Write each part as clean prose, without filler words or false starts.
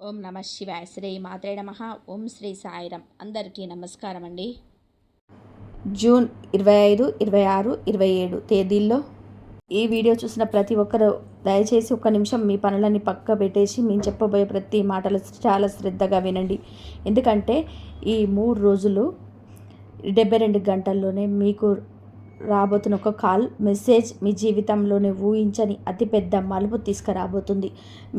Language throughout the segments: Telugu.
ఓం నమ శివాయ. శ్రీ మాత్రే నమ. ఓం శ్రీ సాయిరం. అందరికీ నమస్కారం అండి. జూన్ 25, 26, 27 తేదీల్లో ఈ వీడియో చూసిన ప్రతి ఒక్కరు దయచేసి ఒక్క నిమిషం మీ పనులని పక్క పెట్టేసి మేము చెప్పబోయే ప్రతి మాటలు చాలా శ్రద్ధగా వినండి. ఎందుకంటే ఈ 3 రోజులు 72 గంటల్లోనే మీకు రాబోతున్న ఒక కాల్ మెసేజ్ మీ జీవితంలోనే ఊహించని అతిపెద్ద మలుపు తీసుకురాబోతుంది.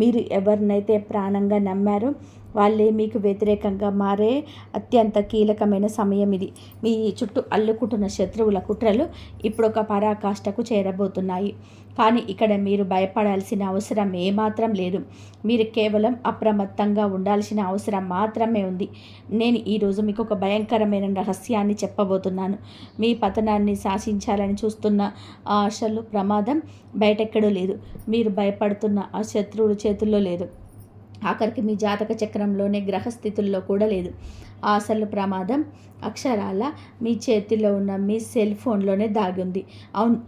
మీరు ఎవరినైతే ప్రాణంగా నమ్మారో వాళ్ళే మీకు వ్యతిరేకంగా మారే అత్యంత కీలకమైన సమయం ఇది. మీ చుట్టూ అల్లుకుంటున్న శత్రువుల కుట్రలు ఇప్పుడు ఒక పరాకాష్ఠకు చేరబోతున్నాయి. కానీ ఇక్కడ మీరు భయపడాల్సిన అవసరం ఏమాత్రం లేదు. మీరు కేవలం అప్రమత్తంగా ఉండాల్సిన అవసరం మాత్రమే ఉంది. నేను ఈరోజు మీకు ఒక భయంకరమైన రహస్యాన్ని చెప్పబోతున్నాను. మీ పతనాన్ని శాసించాలని చూస్తున్న ఆ అసలు ప్రమాదం బయటెక్కడూ లేదు. మీరు భయపడుతున్న ఆ శత్రువుల చేతుల్లో లేదు. ఆఖరికి మీ జాతక చక్రంలోనే గ్రహస్థితుల్లో కూడా లేదు. ఆ అసలు ప్రమాదం అక్షరాల మీ చేతిలో ఉన్న మీ సెల్ ఫోన్లోనే దాగి ఉంది. అవును,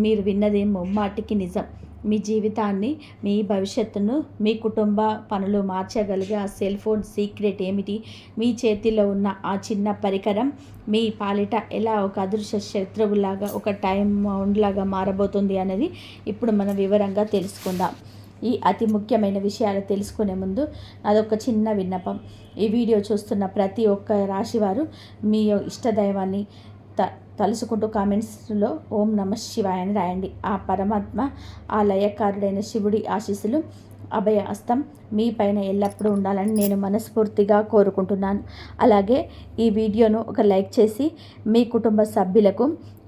మీరు విన్నది ముమ్మాటికి నిజం. మీ జీవితాన్ని, మీ భవిష్యత్తును, మీ కుటుంబ పనులు మార్చగలిగే ఆ సెల్ ఫోన్ సీక్రెట్ ఏమిటి? మీ చేతిలో ఉన్న ఆ చిన్న పరికరం మీ పాలిట ఎలా ఒక అదృశ్య శత్రువులాగా, ఒక టైం బౌండ్ లాగా మారబోతుంది అనేది ఇప్పుడు మనం వివరంగా తెలుసుకుందాం. ఈ అతి ముఖ్యమైన విషయాలు తెలుసుకునే ముందు అదొక చిన్న విన్నపం. ఈ వీడియో చూస్తున్న ప్రతి ఒక్క రాశివారు మీ ఇష్టదైవాన్ని తలుసుకుంటూ కామెంట్స్లో ఓం నమ శివాయ అని రాయండి. ఆ పరమాత్మ, ఆ లయకారుడైన శివుడి ఆశీస్సులు, అభయ హస్తం మీ పైన ఎల్లప్పుడూ ఉండాలని నేను మనస్ఫూర్తిగా కోరుకుంటున్నాను. అలాగే ఈ వీడియోను ఒక లైక్ చేసి మీ కుటుంబ సభ్యులకు,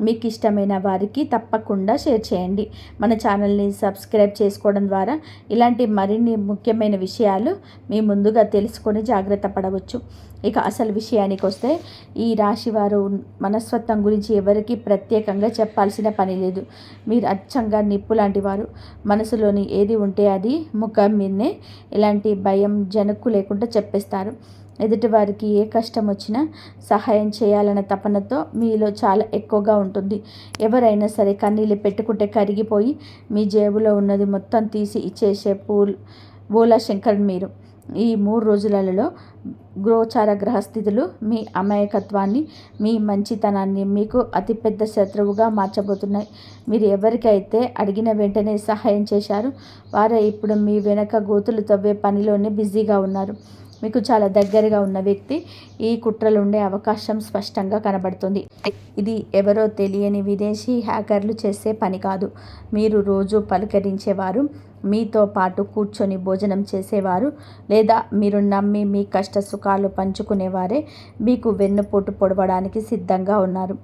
మీకు ఇష్టమైన వారికి తప్పకుండా షేర్ చేయండి. మన ఛానల్ని సబ్స్క్రైబ్ చేసుకోవడం ద్వారా ఇలాంటి మరిన్ని ముఖ్యమైన విషయాలు మీ ముందుగా తెలుసుకొని జాగ్రత్త పడవచ్చు. ఇక అసలు విషయానికి వస్తే, ఈ రాశివారు మనస్తత్వం గురించి ఎవరికి ప్రత్యేకంగా చెప్పాల్సిన పని లేదు. మీరు అచ్చంగా నిప్పు లాంటి వారు. మనసులోని ఏది ఉంటే అది ముఖం మీదనే ఎలాంటి భయం జనక్కు లేకుండా చెప్పేస్తారు. ఎదుటివారికి ఏ కష్టం వచ్చినా సహాయం చేయాలన్న తపనతో మీలో చాలా ఎక్కువగా ఉంటుంది. ఎవరైనా సరే కన్నీళ్ళు పెట్టుకుంటే కరిగిపోయి మీ జేబులో ఉన్నది మొత్తం తీసి ఇచ్చేసే బోలా శంకర్ మీరు. ఈ 3 రోజులలో గోచార గ్రహస్థితులు మీ అమాయకత్వాన్ని, మీ మంచితనాన్ని మీకు అతిపెద్ద శత్రువుగా మార్చబోతున్నాయి. మీరు ఎవరికైతే అడిగిన వెంటనే సహాయం చేశారో వారే ఇప్పుడు మీ వెనక గోతులు తవ్వే పనిలోనే బిజీగా ఉన్నారు. మీకు చాలా దగ్గరగా ఉన్న వ్యక్తి ఈ కుట్రలు ఉండే అవకాశం స్పష్టంగా కనబడుతుంది. ఇది ఎవరో తెలియని విదేశీ హ్యాకర్లు చేసే పని కాదు. మీరు రోజు పలకరించేవారు, మీతో పాటు కూర్చొని భోజనం చేసేవారు, లేదా మీరు నమ్మి మీ కష్ట సుఖాలు పంచుకునేవారే మీకు వెన్నుపోటు పొడవడానికి సిద్ధంగా ఉన్నారు.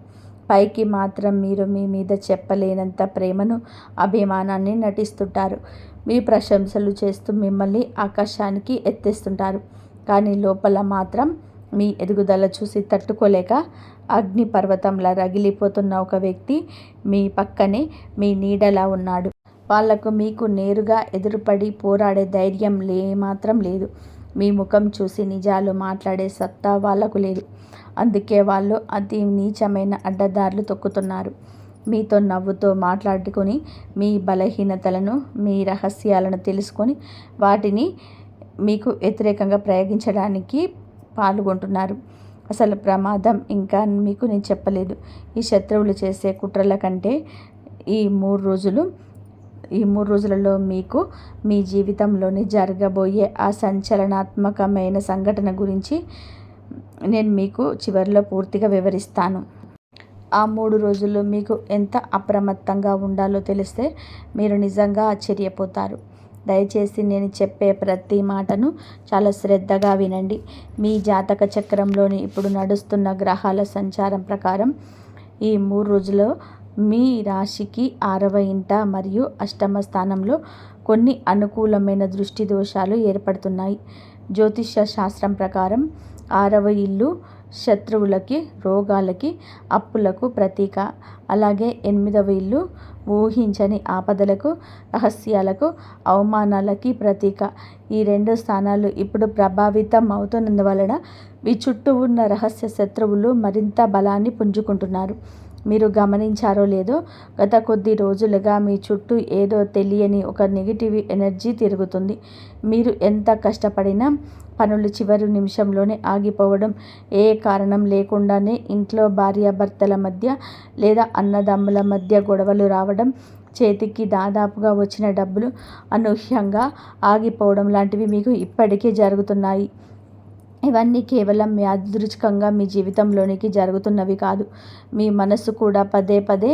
పైకి మాత్రం మీరు మీ మీద చెప్పలేనంత ప్రేమను, అభిమానాన్ని నటిస్తుంటారు. మీ ప్రశంసలు చేస్తూ మిమ్మల్ని ఆకాశానికి ఎత్తేస్తుంటారు. కానీ లోపల మాత్రం మీ ఎదుగుదల చూసి తట్టుకోలేక అగ్నిపర్వతంలా రగిలిపోతున్న ఒక వ్యక్తి మీ పక్కనే మీ నీడలా ఉన్నాడు. వాళ్లకు మీకు నేరుగా ఎదురుపడి పోరాడే ధైర్యం మాత్రం లేదు. మీ ముఖం చూసి నిజాలు మాట్లాడే సత్తా వాళ్లకు లేదు. అందుకే వాళ్ళు అతి నీచమైన అడ్డదారులు తొక్కుతున్నారు. మీతో నవ్వుతో మాట్లాడుకొని, మీ బలహీనతలను, మీ రహస్యాలను తెలుసుకొని వాటిని మీకు వ్యతిరేకంగా ప్రయోగించడానికి పాల్గొంటున్నారు. అసలు ప్రమాదం ఇంకా మీకు నేను చెప్పలేదు. ఈ శత్రువులు చేసే కుట్రల కంటే ఈ 3 రోజులలో మీకు మీ జీవితంలోని జరగబోయే ఆ సంచలనాత్మకమైన సంఘటన గురించి నేను మీకు చివరిలో పూర్తిగా వివరిస్తాను. ఆ 3 రోజులు మీకు ఎంత అప్రమత్తంగా ఉండాలో తెలిస్తే మీరు నిజంగా ఆశ్చర్యపోతారు. దయచేసి నేను చెప్పే ప్రతి మాటను చాలా శ్రద్ధగా వినండి. మీ జాతక చక్రంలోని ఇప్పుడు నడుస్తున్న గ్రహాల సంచారం ప్రకారం ఈ 3 రోజుల్లో మీ రాశికి 6వ ఇంట మరియు 8వ స్థానంలో కొన్ని అనుకూలమైన దృష్టి దోషాలు ఏర్పడుతున్నాయి. జ్యోతిష్య శాస్త్రం ప్రకారం 6వ ఇల్లు శత్రువులకి, రోగాలకి, అప్పులకు ప్రతీక. అలాగే 8వ ఇల్లు ఊహించని ఆపదలకు, రహస్యాలకు, అవమానాలకి ప్రతీక. ఈ 2 స్థానాలు ఇప్పుడు ప్రభావితం అవుతున్నందువలన మీ చుట్టూ ఉన్న రహస్య శత్రువులు మరింత బలాన్ని పుంజుకుంటున్నారు. మీరు గమనించారో లేదో, గత కొద్ది రోజులుగా మీ చుట్టూ ఏదో తెలియని ఒక నెగిటివ్ ఎనర్జీ తిరుగుతుంది. మీరు ఎంత కష్టపడినా పనులు చివరి నిమిషంలోనే ఆగిపోవడం, ఏ కారణం లేకుండానే ఇంట్లో భార్యాభర్తల మధ్య లేదా అన్నదమ్ముల మధ్య గొడవలు రావడం, చేతికి దాదాపుగా వచ్చిన డబ్బులు అనూహ్యంగా ఆగిపోవడం లాంటివి మీకు ఇప్పటికే జరుగుతున్నాయి. ఇవన్నీ కేవలం యాదృచ్ఛికంగా మీ జీవితంలోనికి జరుగుతున్నవి కాదు. మీ మనస్సు కూడా పదే పదే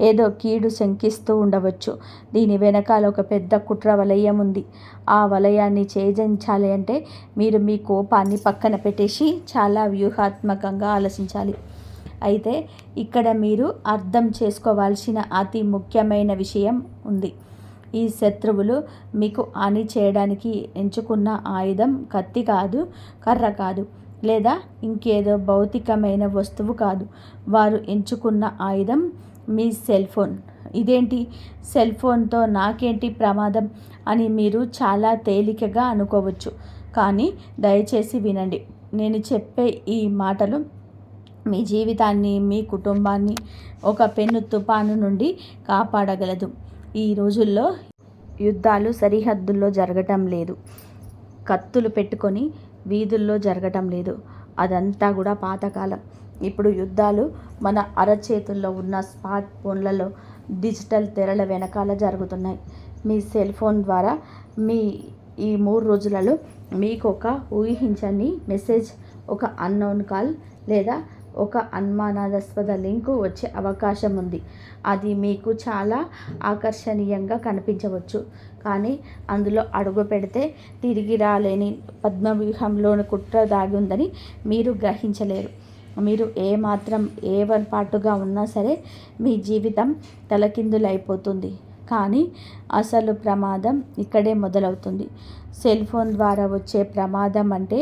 ఏదో కీడు శంకిస్తూ ఉండవచ్చు. దీని వెనకాల ఒక పెద్ద కుట్ర వలయం ఉంది. ఆ వలయాన్ని ఛేదించాలి అంటే మీరు మీ కోపాన్ని పక్కన పెట్టేసి చాలా వ్యూహాత్మకంగా ఆలోచించాలి. అయితే ఇక్కడ మీరు అర్థం చేసుకోవాల్సిన అతి ముఖ్యమైన విషయం ఉంది. ఈ శత్రువులు మీకు హాని చేయడానికి ఎంచుకున్న ఆయుధం కత్తి కాదు, కర్ర కాదు, లేదా ఇంకేదో భౌతికమైన వస్తువు కాదు. వారు ఎంచుకున్న ఆయుధం మీ సెల్ ఫోన్. ఇదేంటి, సెల్ ఫోన్తో నాకేంటి ప్రమాదం అని మీరు చాలా తేలికగా అనుకోవచ్చు. కానీ దయచేసి వినండి. నేను చెప్పే ఈ మాటలు మీ జీవితాన్ని, మీ కుటుంబాన్ని ఒక పెను తుఫాను నుండి కాపాడగలదు. ఈ రోజుల్లో యుద్ధాలు సరిహద్దుల్లో జరగటం లేదు, కత్తులు పెట్టుకొని వీధుల్లో జరగటం లేదు. అదంతా కూడా పాతకాలం. ఇప్పుడు యుద్ధాలు మన అరచేతుల్లో ఉన్న స్మార్ట్ ఫోన్లలో, డిజిటల్ తెరల వెనకాల జరుగుతున్నాయి. మీ సెల్ ఫోన్ ద్వారా ఈ 3 రోజులలో మీకు ఒక ఊహించని మెసేజ్, ఒక అన్నోన్ కాల్ లేదా ఒక అనుమానాస్పద లింకు వచ్చే అవకాశం ఉంది. అది మీకు చాలా ఆకర్షణీయంగా కనిపించవచ్చు. కానీ అందులో అడుగు పెడితే తిరిగి రాలేని పద్మవ్యూహంలోని కుట్ర దాగి ఉందని మీరు గ్రహించలేరు. మీరు ఏమాత్రం ఏమరపాటుగా ఉన్నా సరే మీ జీవితం తలకిందులైపోతుంది. కానీ అసలు ప్రమాదం ఇక్కడే మొదలవుతుంది. సెల్ ఫోన్ ద్వారా వచ్చే ప్రమాదం అంటే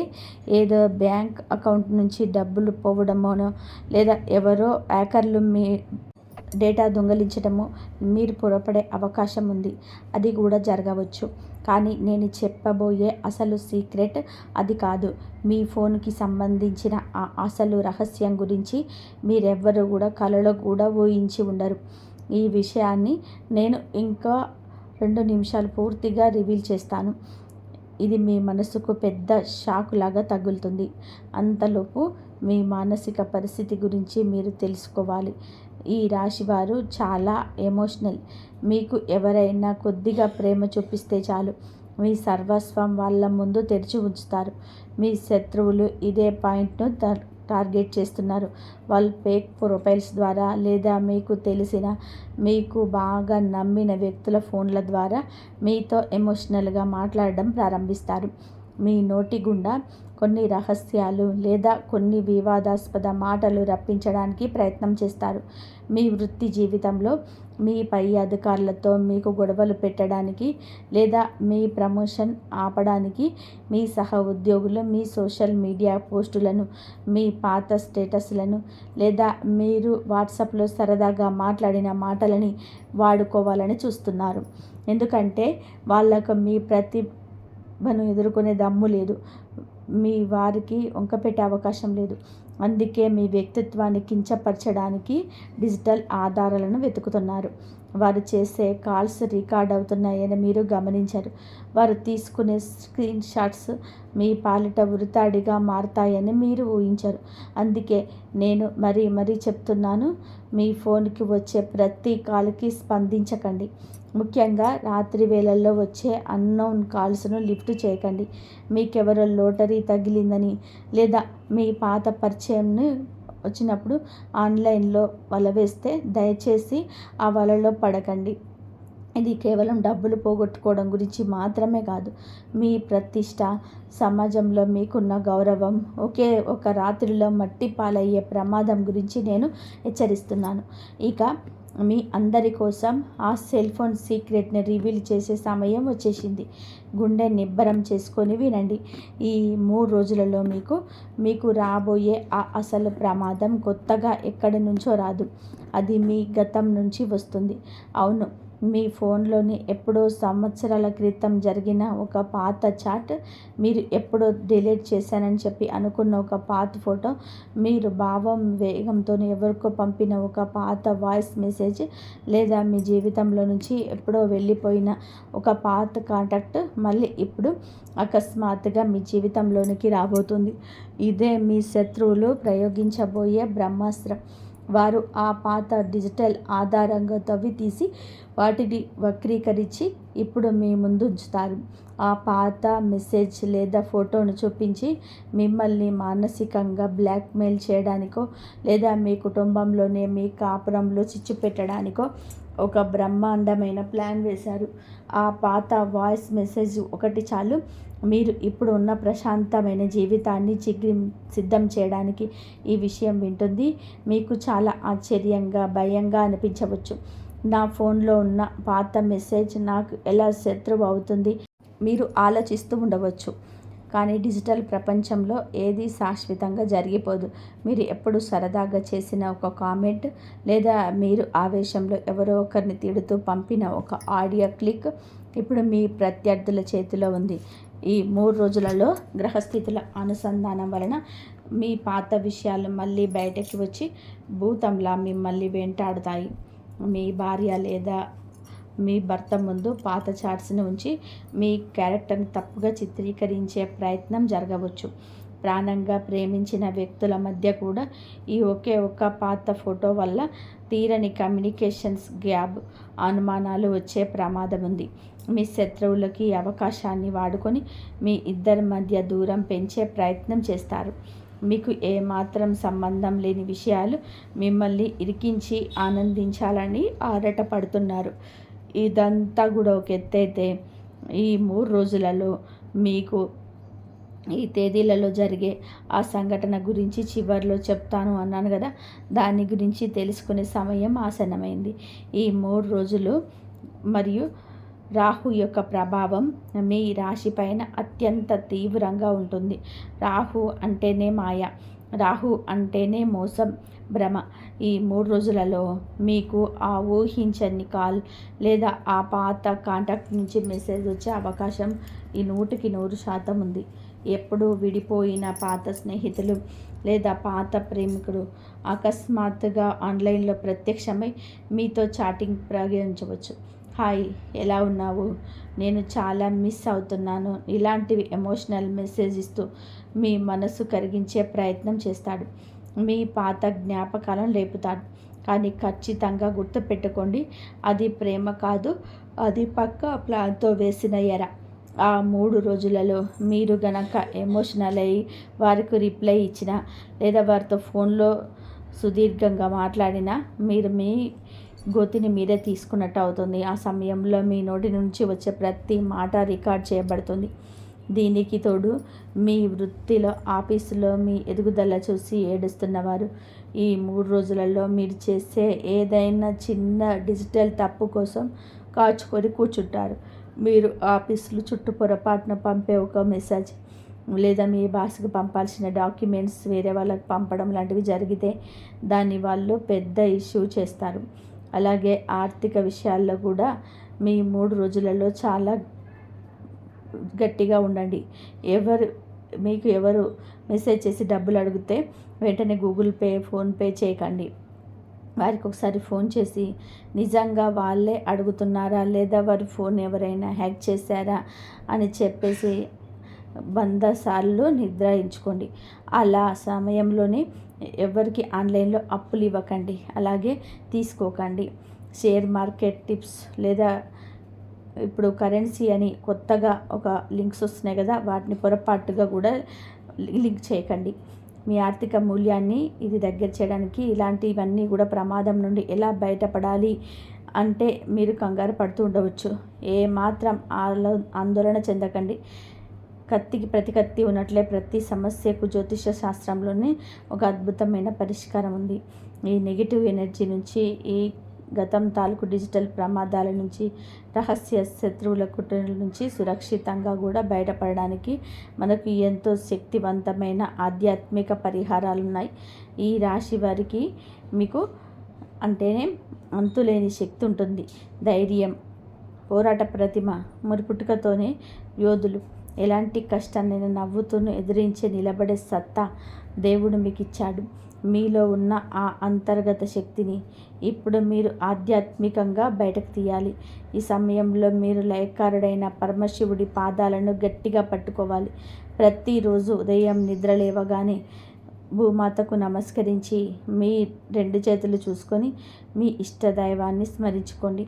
ఏదో బ్యాంక్ అకౌంట్ నుంచి డబ్బులు పోవడమోనో, లేదా ఎవరో హ్యాకర్లు మీ డేటా దొంగిలించడమో మీరు పొరపడే అవకాశం ఉంది. అది కూడా జరగవచ్చు. కానీ నేను చెప్పబోయే అసలు సీక్రెట్ అది కాదు. మీ ఫోన్కి సంబంధించిన ఆ అసలు రహస్యం గురించి మీరెవ్వరూ కూడా కలలో కూడా ఊహించి ఉండరు. ఈ విషయాన్ని నేను ఇంకా 2 నిమిషాలు పూర్తిగా రివీల్ చేస్తాను. ఇది మీ మనసుకు పెద్ద షాక్ లాగా తగులుతుంది. అంతలోపు మీ మానసిక పరిస్థితి గురించి మీరు తెలుసుకోవాలి. ఈ రాశివారు చాలా ఎమోషనల్. మీకు ఎవరైనా కొద్దిగా ప్రేమ చూపిస్తే చాలు, మీ సర్వస్వం వాళ్ళ ముందు తెరిచి ఉంచుతారు. మీ శత్రువులు ఇదే పాయింట్ను టార్గెట్ చేస్తున్నారు. వాళ్ళు ఫేక్ ప్రొఫైల్స్ ద్వారా లేదా మీకు తెలిసిన, మీకు బాగా నమ్మిన వ్యక్తుల ఫోన్ల ద్వారా మీతో ఎమోషనల్గా మాట్లాడడం ప్రారంభిస్తారు. మీ నోటి గుండా కొన్ని రహస్యాలు లేదా కొన్ని వివాదాస్పద మాటలు రప్పించడానికి ప్రయత్నం చేస్తారు. మీ వృత్తి జీవితంలో మీ పై అధికారులతో మీకు గొడవలు పెట్టడానికి లేదా మీ ప్రమోషన్ ఆపడానికి మీ సహ ఉద్యోగులు మీ సోషల్ మీడియా పోస్టులను, మీ పాత స్టేటస్లను లేదా మీరు వాట్సాప్లో సరదాగా మాట్లాడిన మాటలని వాడుకోవాలని చూస్తున్నారు. ఎందుకంటే వాళ్ళకు మీ ప్రతిభను ఎదుర్కొనే దమ్ము లేదు, మీ వారికి వంకపెట్టే అవకాశం లేదు. అందుకే మీ వ్యక్తిత్వాన్ని కించపరచడానికి డిజిటల్ ఆధారాలను వెతుకుతున్నారు. వారు చేసే కాల్స్ రికార్డ్ అవుతున్నాయని మీరు గమనించరు. వారు తీసుకునే స్క్రీన్ షాట్స్ మీ పాలిట ఉరితాడిగా మారతాయని మీరు ఊహించరు. అందుకే నేను మరీ చెప్తున్నాను, మీ ఫోన్కి వచ్చే ప్రతి కాల్కి స్పందించకండి. ముఖ్యంగా రాత్రి వేళల్లో వచ్చే అన్నోన్ కాల్స్ను లిఫ్ట్ చేయకండి. మీకెవరో లోటరీ తగిలిందని లేదా మీ పాత పరిచయంని వచ్చినప్పుడు ఆన్లైన్లో వల వేస్తే దయచేసి ఆ వలలో పడకండి. ఇది కేవలం డబ్బులు పోగొట్టుకోవడం గురించి మాత్రమే కాదు, మీ ప్రతిష్ట, సమాజంలో మీకున్న గౌరవం ఒకే ఒక రాత్రిలో మట్టి పాలయ్యే ప్రమాదం గురించి నేను హెచ్చరిస్తున్నాను. ఇక మీ అందరి కోసం ఆ సెల్ ఫోన్ సీక్రెట్ని రివీల్ చేసే సమయం వచ్చేసింది. గుండె నిబ్బరం చేసుకొని వినండి. ఈ 3 రోజులలో మీకు రాబోయే ఆ అసలు ప్రమాదం కొత్తగా ఎక్కడి నుంచో రాదు. అది మీ గతం నుంచి వస్తుంది. అవును, మీ ఫోన్లోని ఎప్పుడో సంవత్సరాల క్రితం జరిగిన ఒక పాత చాట్, మీరు ఎప్పుడో డిలీట్ చేశానని చెప్పి అనుకున్న ఒక పాత ఫోటో, మీరు భావం వేగంతో ఎవరికో పంపిన ఒక పాత వాయిస్ మెసేజ్, లేదా మీ జీవితంలో నుంచి ఎప్పుడో వెళ్ళిపోయిన ఒక పాత కాంటాక్ట్ మళ్ళీ ఇప్పుడు అకస్మాత్తుగా మీ జీవితంలోనికి రాబోతుంది. ఇదే మీ శత్రువులు ప్రయోగించబోయే బ్రహ్మాస్త్రం. వారు ఆ పాత డిజిటల్ ఆధారంగా తవ్వి తీసి వాటిని వక్రీకరించి ఇప్పుడు మీ ముందు ఉంచుతారు. ఆ పాత మెసేజ్ లేదా ఫోటోను చూపించి మిమ్మల్ని మానసికంగా బ్లాక్మెయిల్ చేయడానికో, లేదా మీ కుటుంబంలోనే మీ కాపురంలో చిచ్చు పెట్టడానికో ఒక బ్రహ్మాండమైన ప్లాన్ వేశారు. ఆ పాత వాయిస్ మెసేజ్ ఒకటి చాలు మీరు ఇప్పుడు ఉన్న ప్రశాంతమైన జీవితాన్ని సిద్ధం చేయడానికి. ఈ విషయం వింటుంది మీకు చాలా ఆశ్చర్యంగా, భయంగా అనిపించవచ్చు. నా ఫోన్లో ఉన్న పాత మెసేజ్ నాకు ఎలా శత్రువు అవుతుంది మీరు ఆలోచిస్తూ ఉండవచ్చు. కానీ డిజిటల్ ప్రపంచంలో ఏది శాశ్వతంగా జరిగిపోదు. మీరు ఎప్పుడు సరదాగా చేసిన ఒక కామెంట్, లేదా మీరు ఆవేశంలో ఎవరో ఒకరిని తిడుతూ పంపిన ఒక ఆడియో క్లిక్ ఇప్పుడు మీ ప్రత్యర్థుల చేతిలో ఉంది. ఈ 3 రోజులలో గ్రహస్థితుల అనుసంధానం వలన మీ పాత విషయాలు మళ్ళీ బయటకి వచ్చి భూతంలా మిమ్మల్ని వెంటాడుతాయి. మీ భార్య లేదా మీ భర్త ముందు పాత చాట్స్ని ఉంచి మీ క్యారెక్టర్ని తప్పుగా చిత్రీకరించే ప్రయత్నం జరగవచ్చు. ప్రాణంగా ప్రేమించిన వ్యక్తుల మధ్య కూడా ఈ ఒకే ఒక్క పాత ఫోటో వల్ల తీరని కమ్యూనికేషన్స్ గ్యాప్, అనుమానాలు వచ్చే ప్రమాదం ఉంది. మీ శత్రువులకి ఈ అవకాశాన్ని వాడుకొని మీ ఇద్దరి మధ్య దూరం పెంచే ప్రయత్నం చేస్తారు. మీకు ఏమాత్రం సంబంధం లేని విషయాలు మిమ్మల్ని ఇరికించి ఆనందించాలని ఆరాటపడుతున్నారు. ఇదంతా కూడా ఒక ఎత్తైతే, ఈ 3 రోజులలో మీకు ఈ తేదీలలో జరిగే ఆ సంఘటన గురించి చివరిలో చెప్తాను అన్నాను కదా, దాని గురించి తెలుసుకునే సమయం ఆసన్నమైంది. ఈ 3 రోజులు మరియు రాహు యొక్క ప్రభావం మీ రాశిపైన అత్యంత తీవ్రంగా ఉంటుంది. రాహు అంటేనే మాయ, రాహు అంటేనే మోసం, భ్రమ. ఈ 3 రోజులలో మీకు ఆ ఊహించని కాల్ లేదా ఆ పాత కాంటాక్ట్ నుంచి మెసేజ్ వచ్చే అవకాశం ఈ 100% ఉంది. ఎప్పుడూ విడిపోయిన పాత స్నేహితులు లేదా పాత ప్రేమికుడు అకస్మాత్తుగా ఆన్లైన్లో ప్రత్యక్షమై మీతో చాటింగ్ ప్రారంభించవచ్చు. హాయ్, ఎలా ఉన్నావు, నేను చాలా మిస్ అవుతున్నాను, ఇలాంటివి ఎమోషనల్ మెసేజ్ ఇస్తూ మీ మనసు కరిగించే ప్రయత్నం చేస్తాడు. మీ పాత జ్ఞాపకాలను రేపుతాడు. కానీ ఖచ్చితంగా గుర్తుపెట్టుకోండి, అది ప్రేమ కాదు, అది పక్కా ప్లాన్తో వేసిన ఎర. ఆ 3 రోజులలో మీరు గనక ఎమోషనల్ అయ్యి వారికి రిప్లై ఇచ్చినా, లేదా వారితో ఫోన్లో సుదీర్ఘంగా మాట్లాడినా మీరు మీ గోతిని మీరే తీసుకున్నట్టు అవుతుంది. ఆ సమయంలో మీ నోటి నుంచి వచ్చే ప్రతి మాట రికార్డ్ చేయబడుతుంది. దీనికి తోడు మీ వృత్తిలో, ఆఫీసులో మీ ఎదుగుదల చూసి ఏడుస్తున్నవారు ఈ 3 రోజులలో మీరు చేసే ఏదైనా చిన్న డిజిటల్ తప్పు కోసం కాచుకొని కూర్చుంటారు. మీరు ఆఫీసులో చుట్టూ పొరపాటున పంపే ఒక మెసేజ్, లేదా మీ బాస్కి పంపాల్సిన డాక్యుమెంట్స్ వేరే వాళ్ళకి పంపడం లాంటివి జరిగితే దాన్ని వాళ్ళు పెద్ద ఇష్యూ చేస్తారు. అలాగే ఆర్థిక విషయాల్లో కూడా మీ 3 రోజులలో చాలా గట్టిగా ఉండండి. ఎవరు మెసేజ్ చేసి డబ్బులు అడిగితే వెంటనే గూగుల్ పే, ఫోన్పే చేయకండి. వారికి ఒకసారి ఫోన్ చేసి నిజంగా వాళ్ళే అడుగుతున్నారా, లేదా వారి ఫోన్ ఎవరైనా హ్యాక్ చేశారా అని చెప్పేసి 100 సార్లు నిద్రాయించుకోండి. అలా సమయంలోనే ఎవరికి ఆన్లైన్లో అప్పులు ఇవ్వకండి, అలాగే తీసుకోకండి. షేర్ మార్కెట్ టిప్స్ లేదా ఇప్పుడు కరెన్సీ అని కొత్తగా ఒక లింక్స్ వస్తున్నాయి కదా, వాటిని పొరపాటుగా కూడా లింక్ చేయకండి. మీ ఆర్థిక మూల్యాన్ని ఇది దగ్గర చేయడానికి ఇలాంటివన్నీ కూడా ప్రమాదం నుండి ఎలా బయటపడాలి అంటే మీరు కంగారు పడుతూ ఉండవచ్చు. ఏమాత్రం ఆందోళన చెందకండి. కత్తికి ప్రతి కత్తి ఉన్నట్లే ప్రతి సమస్యకు జ్యోతిష శాస్త్రంలోనే ఒక అద్భుతమైన పరిష్కారం ఉంది. ఈ నెగిటివ్ ఎనర్జీ నుంచి, ఈ గతం తాలూకు డిజిటల్ ప్రమాదాల నుంచి, రహస్య శత్రువుల కుట్రల నుంచి సురక్షితంగా కూడా బయటపడడానికి మనకు ఎంతో శక్తివంతమైన ఆధ్యాత్మిక పరిహారాలు ఉన్నాయి. ఈ రాశి వారికి మీకు అంటేనే అంతులేని శక్తి ఉంటుంది. ధైర్యం, పోరాట ప్రతిమ, మరి పుట్టుకతోనే యోధులు. ఎలాంటి కష్టాన్నైనా నవ్వుతూనే ఎదిరించి నిలబడే సత్తా దేవుడు మీకు ఇచ్చాడు. మీలో ఉన్న ఆ అంతర్గత శక్తిని ఇప్పుడు మీరు ఆధ్యాత్మికంగా బయటకు తీయాలి. ఈ సమయంలో మీరు లయకారుడైన పరమశివుడి పాదాలను గట్టిగా పట్టుకోవాలి. ప్రతిరోజు ఉదయం నిద్ర లేవగానే భూమాతకు నమస్కరించి మీ 2 చేతులు చూసుకొని మీ ఇష్టదైవాన్ని స్మరించుకోండి.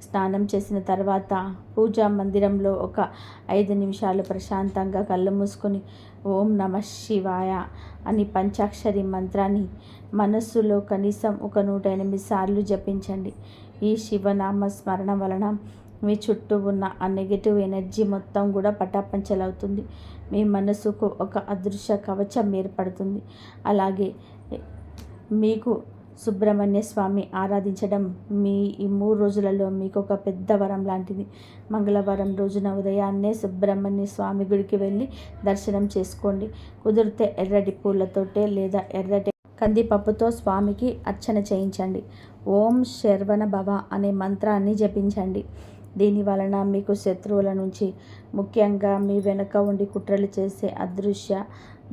స్నానం చేసిన తర్వాత పూజా మందిరంలో ఒక 5 నిమిషాలు ప్రశాంతంగా కళ్ళు మూసుకొని ఓం నమః శివాయ అని పంచాక్షరి మంత్రాన్ని మనస్సులో కనీసం ఒక 108 సార్లు జపించండి. ఈ శివనామ స్మరణ వలన మీ చుట్టూ ఉన్న ఆ నెగిటివ్ ఎనర్జీ మొత్తం కూడా పటాపంచలవుతుంది. మీ మనసుకు ఒక అదృశ్య కవచం ఏర్పడుతుంది. అలాగే మీకు సుబ్రహ్మణ్య స్వామి ఆరాధించడం మీ ఈ 3 రోజులలో మీకు ఒక పెద్ద వరం లాంటిది. మంగళవారం రోజున ఉదయాన్నే సుబ్రహ్మణ్య స్వామి గుడికి వెళ్ళి దర్శనం చేసుకోండి. కుదిరితే ఎర్రటి పూలతోటే లేదా ఎర్రటి కందిపప్పుతో స్వామికి అర్చన చేయించండి. ఓం శరవణ భవ అనే మంత్రాన్ని జపించండి. దీని వలన మీకు శత్రువుల నుంచి, ముఖ్యంగా మీ వెనుక ఉండి కుట్రలు చేసే అదృశ్య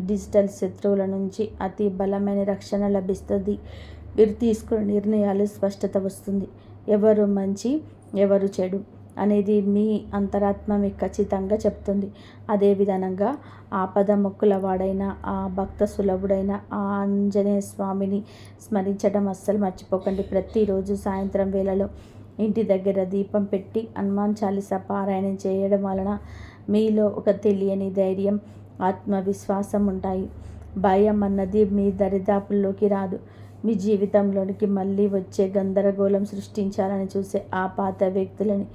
డిజిటల్ శత్రువుల నుంచి అతి బలమైన రక్షణ లభిస్తుంది. మీరు తీసుకునే నిర్ణయాలు స్పష్టత వస్తుంది. ఎవరు మంచి ఎవరు చెడు అనేది మీ అంతరాత్మ మీకు ఖచ్చితంగా చెప్తుంది. అదే విధంగా ఆపద మొక్కుల వాడైన ఆ భక్త సులభుడైన ఆ ఆంజనేయ స్వామిని స్మరించడం అస్సలు మర్చిపోకండి. ప్రతిరోజు సాయంత్రం వేళలో ఇంటి దగ్గర దీపం పెట్టి హనుమాన్ చాలీసా పారాయణం చేయడం వలన మీలో ఒక తెలియని ధైర్యం, ఆత్మవిశ్వాసం ఉంటాయి. భయం అన్నది మీ దరిదాపుల్లోకి రాదు. మీ జీవితంలోనికి మళ్ళీ వచ్చే గందరగోళం సృష్టించాలని చూసే ఆ పాత వ్యక్తులని,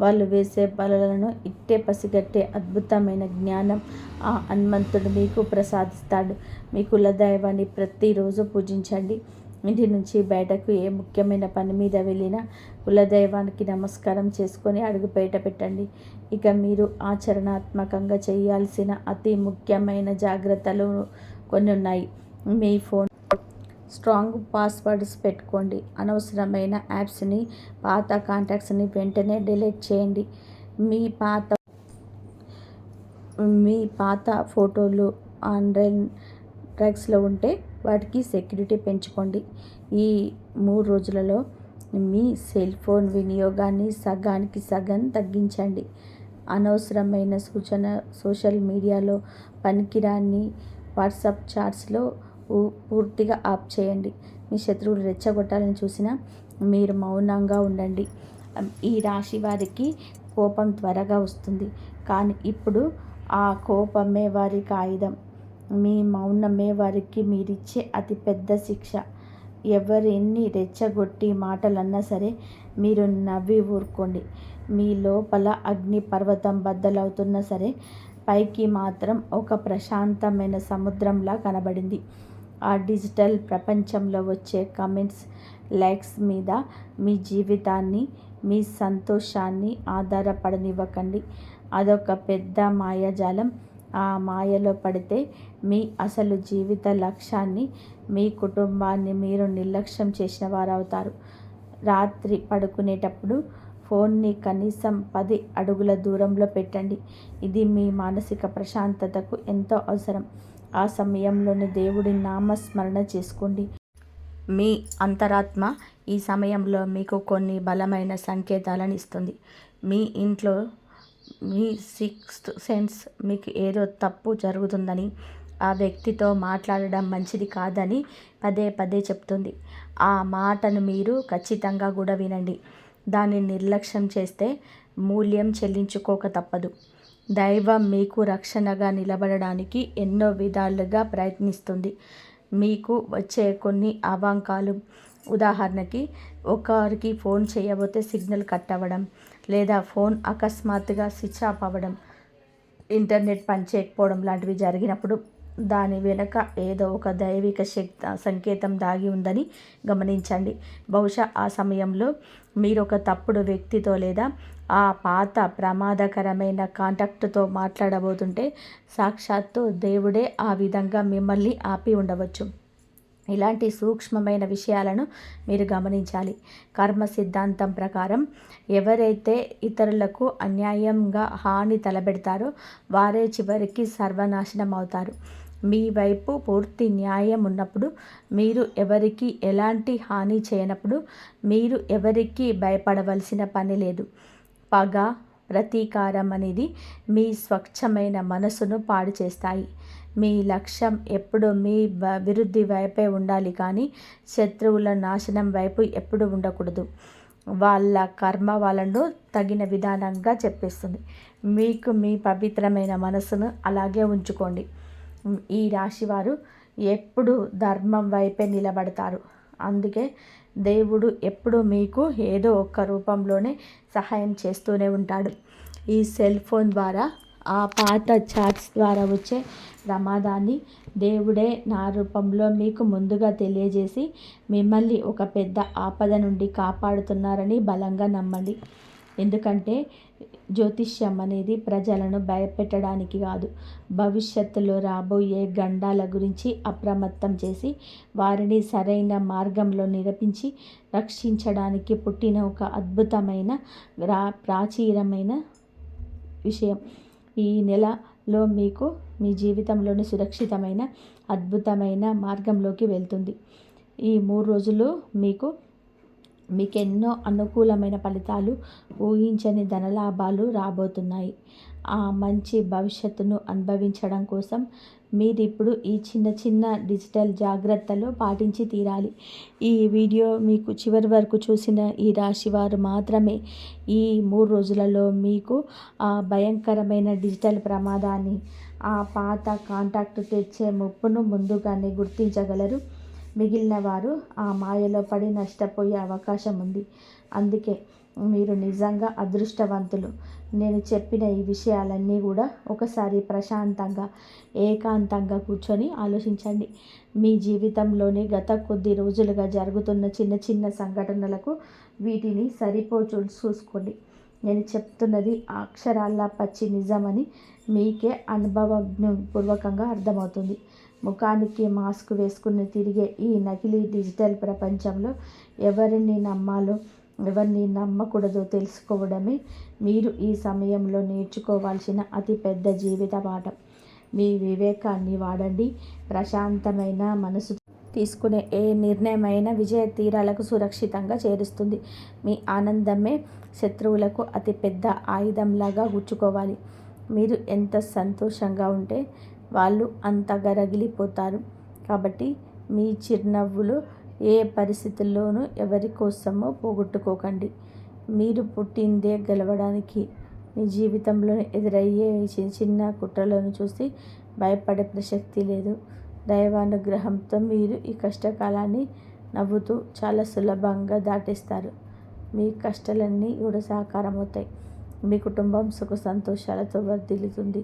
వాళ్ళు వేసే బలలను ఇట్టే పసిగట్టే అద్భుతమైన జ్ఞానం ఆ హనుమంతుడు మీకు ప్రసాదిస్తాడు. మీ కులదైవాన్ని ప్రతిరోజు పూజించండి. ఇంటి నుంచి బయటకు ఏ ముఖ్యమైన పని మీద వెళ్ళినా కులదైవానికి నమస్కారం చేసుకొని అడుగు బయట పెట్టండి. ఇక మీరు ఆచరణాత్మకంగా చేయాల్సిన అతి ముఖ్యమైన జాగ్రత్తలు కొన్ని ఉన్నాయి. మీ ఫోన్ స్ట్రాంగ్ పాస్వర్డ్స్ పెట్టుకోండి. అనవసరమైన యాప్స్ని, పాత కాంటాక్ట్స్ని వెంటనే డిలీట్ చేయండి. మీ పాత ఫోటోలు ఆన్లైన్ డ్రగ్స్లో ఉంటే వాటికి సెక్యూరిటీ పెంచుకోండి. ఈ 3 రోజులలో మీ సెల్ ఫోన్ వినియోగాన్ని సగానికి సగం తగ్గించండి. అనవసరమైన సోషల్ మీడియాలో పనికిరాని వాట్సాప్ చాట్స్లో పూర్తిగా ఆఫ్ చేయండి. మీ శత్రువులు రెచ్చగొట్టాలని చూసినా మీరు మౌనంగా ఉండండి. ఈ రాశి వారికి కోపం త్వరగా వస్తుంది, కానీ ఇప్పుడు ఆ కోపమే వారికి ఆయుధం. మీ మౌనమే వారికి మీరిచ్చే అతిపెద్ద శిక్ష. ఎవరెన్ని రెచ్చగొట్టి మాటలన్నా సరే మీరు నవ్వి ఊరుకోండి. మీ లోపల అగ్ని పర్వతం బద్దలవుతున్నా సరే పైకి మాత్రం ఒక ప్రశాంతమైన సముద్రంలా కనబడింది. ఆ డిజిటల్ ప్రపంచంలో వచ్చే కమెంట్స్, లైక్స్ మీద మీ జీవితాన్ని, మీ సంతోషాన్ని ఆధారపడనివ్వకండి. అదొక పెద్ద మాయాజాలం. ఆ మాయలో పడితే మీ అసలు జీవిత లక్ష్యాన్ని, మీ కుటుంబాన్ని మీరు నిర్లక్ష్యం చేసిన వారవుతారు. రాత్రి పడుకునేటప్పుడు ఫోన్ని కనీసం 10 అడుగుల దూరంలో పెట్టండి. ఇది మీ మానసిక ప్రశాంతతకు ఎంతో అవసరం. ఆ సమయంలోనే దేవుడి నామస్మరణ చేసుకోండి. మీ అంతరాత్మ ఈ సమయంలో మీకు కొన్ని బలమైన సంకేతాలను ఇస్తుంది. మీ ఇంట్లో మీ సిక్స్త్ సెన్స్ మీకు ఏదో తప్పు జరుగుతుందని, ఆ వ్యక్తితో మాట్లాడడం మంచిది కాదని పదే పదే చెప్తుంది. ఆ మాటను మీరు ఖచ్చితంగా కూడా వినండి. దాన్ని నిర్లక్ష్యం చేస్తే మూల్యం చెల్లించుకోక తప్పదు. దైవం మీకు రక్షణగా నిలబడడానికి ఎన్నో విధాలుగా ప్రయత్నిస్తుంది. మీకు వచ్చే కొన్ని అవాంకాలు, ఉదాహరణకి ఒకరికి ఫోన్ చేయబోతే సిగ్నల్ కట్ అవ్వడం, లేదా ఫోన్ అకస్మాత్తుగా స్విచ్ ఆఫ్ అవ్వడం, ఇంటర్నెట్ పనిచేయకపోవడం లాంటివి జరిగినప్పుడు దాని వెనుక ఏదో ఒక దైవిక సంకేతం దాగి ఉందని గమనించండి. బహుశా ఆ సమయంలో మీరు ఒక తప్పుడు వ్యక్తితో లేదా ఆ పాత ప్రమాదకరమైన కాంటాక్ట్తో మాట్లాడబోతుంటే సాక్షాత్తు దేవుడే ఆ విధంగా మిమ్మల్ని ఆపి ఉండవచ్చు. ఇలాంటి సూక్ష్మమైన విషయాలను మీరు గమనించాలి. కర్మ సిద్ధాంతం ప్రకారం ఎవరైతే ఇతరులకు అన్యాయంగా హాని తలపెడతారో వారే చివరికి సర్వనాశనం అవుతారు. మీ వైపు పూర్తి న్యాయం ఉన్నప్పుడు, మీరు ఎవరికి ఎలాంటి హాని చేయనప్పుడు మీరు ఎవరికి భయపడవలసిన పని లేదు. పగ, ప్రతీకారం అనేది మీ స్వచ్ఛమైన మనసును పాడు చేస్తాయి. మీ లక్ష్యం ఎప్పుడు మీ విరుద్ధి వైపే ఉండాలి కానీ శత్రువుల నాశనం వైపు ఎప్పుడు ఉండకూడదు. వాళ్ళ కర్మ వాళ్ళను తగిన విధానంగా చెప్పేస్తుంది. మీకు మీ పవిత్రమైన మనసును అలాగే ఉంచుకోండి. ఈ రాశివారు ఎప్పుడు ధర్మం వైపే నిలబడతారు. అందుకే దేవుడు ఎప్పుడు మీకు ఏదో ఒక రూపంలోనే సహాయం చేస్తూనే ఉంటాడు. ఈ సెల్ ఫోన్ ద్వారా, ఆ పాత చాట్స్ ద్వారా వచ్చే ప్రమాదాన్ని దేవుడే నా రూపంలో మీకు ముందుగా తెలియజేసి మిమ్మల్ని ఒక పెద్ద ఆపద నుండి కాపాడుతున్నారని బలంగా నమ్మండి. ఎందుకంటే జ్యోతిష్యం అనేది ప్రజలను భయపెట్టడానికి కాదు, భవిష్యత్తులో రాబోయే గండాల గురించి అప్రమత్తం చేసి వారిని సరైన మార్గంలో నిరపించి రక్షించడానికి పుట్టిన ఒక అద్భుతమైన ప్రాచీనమైన విషయం. ఈ నెలలో మీకు మీ జీవితంలోని సురక్షితమైన అద్భుతమైన మార్గంలోకి వెళ్తుంది. ఈ 3 రోజులు మీకెన్నో అనుకూలమైన ఫలితాలు, ఊహించని ధనలాభాలు రాబోతున్నాయి. ఆ మంచి భవిష్యత్తును అనుభవించడం కోసం మీరిప్పుడు ఈ చిన్న చిన్న డిజిటల్ జాగ్రత్తలు పాటించి తీరాలి. ఈ వీడియో మీకు చివరి వరకు చూసిన ఈ రాశివారు మాత్రమే ఈ 3 రోజులలో మీకు ఆ భయంకరమైన డిజిటల్ ప్రమాదాన్ని, ఆ పాత కాంటాక్ట్ తెచ్చే ముప్పును ముందుగానే గుర్తించగలరు. మిగిలిన వారు ఆ మాయలో పడి నష్టపోయే అవకాశం ఉంది. అందుకే మీరు నిజంగా అదృష్టవంతులు. నేను చెప్పిన ఈ విషయాలన్నీ కూడా ఒకసారి ప్రశాంతంగా, ఏకాంతంగా కూర్చొని ఆలోచించండి. మీ జీవితంలోని గత కొద్ది రోజులుగా జరుగుతున్న చిన్న చిన్న సంఘటనలకు వీటిని చూసుకోండి. నేను చెప్తున్నది అక్షరాల పచ్చి నిజమని మీకే అనుభవపూర్వకంగా అర్థమవుతుంది. ముఖానికి మాస్క్ వేసుకుని తిరిగే ఈ నకిలీ డిజిటల్ ప్రపంచంలో ఎవరిని నమ్మాలో, ఎవరిని నమ్మకూడదో తెలుసుకోవడమే మీరు ఈ సమయంలో నేర్చుకోవాల్సిన అతిపెద్ద జీవిత పాఠం. మీ వివేకాన్ని వాడండి. ప్రశాంతమైన మనసు తీసుకునే ఏ నిర్ణయమైన విజయ తీరాలకు సురక్షితంగా చేరుస్తుంది. మీ ఆనందమే శత్రువులకు అతిపెద్ద ఆయుధంలాగా గుచ్చుకోవాలి. మీరు ఎంత సంతోషంగా ఉంటే వాళ్ళు అంతగా రగిలిపోతారు. కాబట్టి మీ చిరునవ్వులు ఏ పరిస్థితుల్లోనూ ఎవరి కోసమో పోగొట్టుకోకండి. మీరు పుట్టిందే గెలవడానికి. మీ జీవితంలో ఎదురయ్యే చిన్న చిన్న కుట్రలను చూసి భయపడే ప్రసక్తి లేదు. దైవానుగ్రహంతో మీరు ఈ కష్టకాలాన్ని నవ్వుతూ చాలా సులభంగా దాటేస్తారు. మీ కష్టాలన్నీ కూడా సాకారమవుతాయి. మీ కుటుంబం సుఖ సంతోషాలతో వర్ధిల్లుతుంది.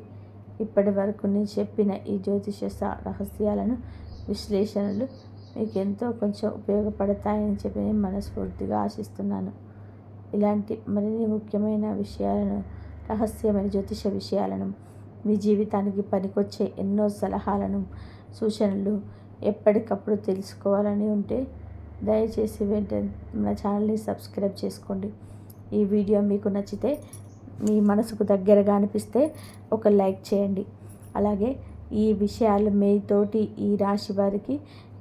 ఇప్పటి వరకు నేను చెప్పిన ఈ జ్యోతిష రహస్యాలను, విశ్లేషణలు మీకు ఎంతో కొంచెం ఉపయోగపడతాయని చెప్పి నేను మనస్ఫూర్తిగా ఆశిస్తున్నాను. ఇలాంటి మరిన్ని ముఖ్యమైన విషయాలను, రహస్యమైన జ్యోతిష విషయాలను, మీ జీవితానికి పనికొచ్చే ఎన్నో సలహాలను, సూచనలు ఎప్పటికప్పుడు తెలుసుకోవాలని ఉంటే దయచేసి వెంటనే మన ఛానల్ని సబ్స్క్రైబ్ చేసుకోండి. ఈ వీడియో మీకు నచ్చితే, మీ మనసుకు దగ్గరగా అనిపిస్తే ఒక లైక్ చేయండి. అలాగే ఈ విషయాలు మీతోటి ఈ రాశి వారికి,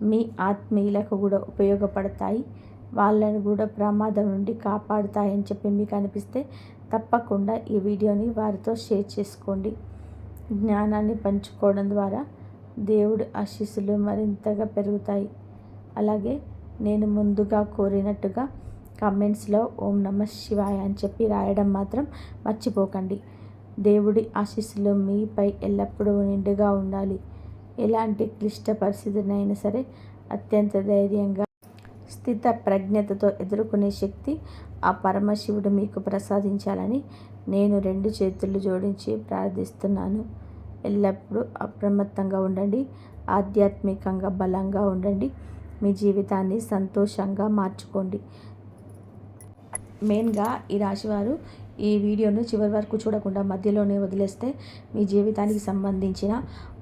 మీ ఆత్మీయులకు కూడా ఉపయోగపడతాయి, వాళ్ళని కూడా ప్రమాదం నుండి కాపాడుతాయని చెప్పి మీకు అనిపిస్తే తప్పకుండా ఈ వీడియోని వారితో షేర్ చేసుకోండి. జ్ఞానాన్ని పంచుకోవడం ద్వారా దేవుడి ఆశీస్సులు మరింతగా పెరుగుతాయి. అలాగే నేను ముందుగా కోరినట్టుగా కమెంట్స్లో ఓం నమః శివాయ అని చెప్పి రాయడం మాత్రం మర్చిపోకండి. దేవుడి ఆశీస్సులు మీపై ఎల్లప్పుడూ నిండుగా ఉండాలి. ఎలాంటి క్లిష్ట పరిస్థితినైనా సరే అత్యంత ధైర్యంగా, స్థిత ప్రజ్ఞతతో ఎదుర్కొనే శక్తి ఆ పరమశివుడు మీకు ప్రసాదించాలని నేను 2 చేతులు జోడించి ప్రార్థిస్తున్నాను. ఎల్లప్పుడూ అప్రమత్తంగా ఉండండి. ఆధ్యాత్మికంగా బలంగా ఉండండి. మీ జీవితాన్ని సంతోషంగా మార్చుకోండి. మెయిన్గా ఈ రాశివారు ఈ వీడియోను చివరి వరకు చూడకుండా మధ్యలోనే వదిలేస్తే మీ జీవితానికి సంబంధించిన